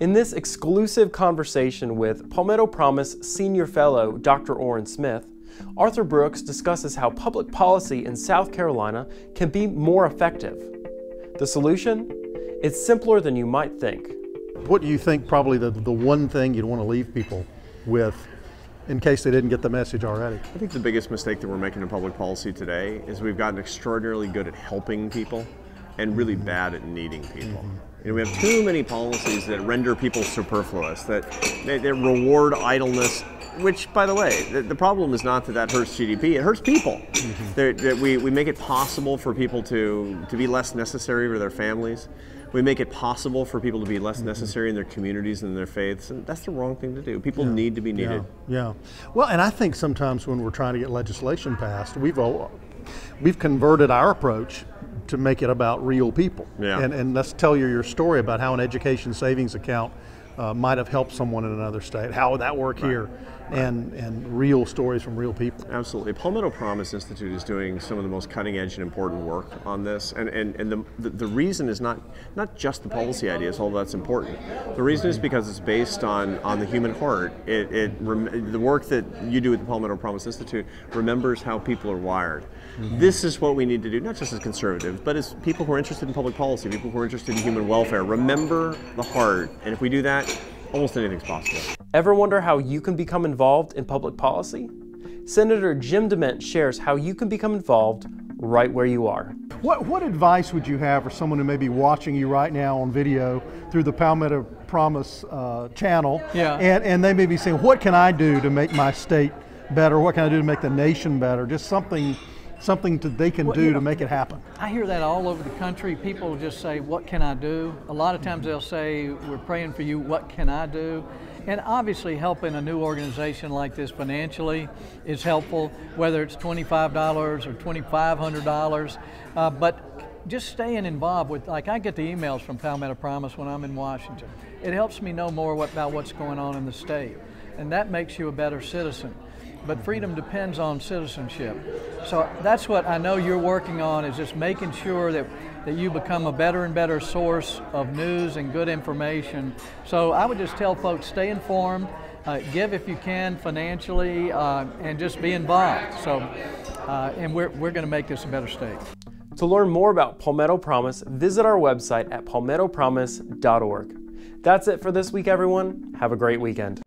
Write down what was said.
In this exclusive conversation with Palmetto Promise Senior Fellow Dr. Oran Smith, Arthur Brooks discusses how public policy in South Carolina can be more effective. The solution? It's simpler than you might think. What do you think probably the one thing you'd want to leave people with in case they didn't get the message already? I think the biggest mistake that we're making in public policy today is we've gotten extraordinarily good at helping people and really bad at needing people. You know, we have too many policies that render people superfluous, that they reward idleness, which, by the way, the problem is not that that hurts GDP, it hurts people. That we make it possible for people to be less necessary for their families. We make it possible for people to be less necessary in their communities and their faiths, and that's the wrong thing to do. People need to be needed. Yeah. Well, and I think sometimes when we're trying to get legislation passed, we've converted our approach to make it about real people. And let's tell you your story about how an education savings account might have helped someone in another state. How would that work here? And real stories from real people. Absolutely. Palmetto Promise Institute is doing some of the most cutting edge and important work on this. And the reason is not just the policy ideas, although that's important. The reason is because it's based on the human heart. The work that you do at the Palmetto Promise Institute remembers how people are wired. This is what we need to do, not just as conservatives, but as people who are interested in public policy, people who are interested in human welfare. Remember the heart, and if we do that, almost anything's possible. Ever wonder how you can become involved in public policy? Senator Jim DeMint shares how you can become involved right where you are. What advice would you have for someone who may be watching you right now on video through the Palmetto Promise channel, and they may be saying, what can I do to make my state better? What can I do to make the nation better? Just something that they can do to make it happen. I hear that all over the country. People just say, what can I do? A lot of times they'll say, we're praying for you, what can I do? And obviously helping a new organization like this financially is helpful, whether it's $25 or $2,500. But just staying involved with, like I get the emails from Palmetto Promise when I'm in Washington. It helps me know more about what's going on in the state. And that makes you a better citizen. But freedom depends on citizenship. So that's what I know you're working on, is just making sure that you become a better and better source of news and good information. So I would just tell folks, stay informed, give if you can financially, and just be involved. So, and we're going to make this a better state. To learn more about Palmetto Promise, visit our website at palmettopromise.org. That's it for this week, everyone. Have a great weekend.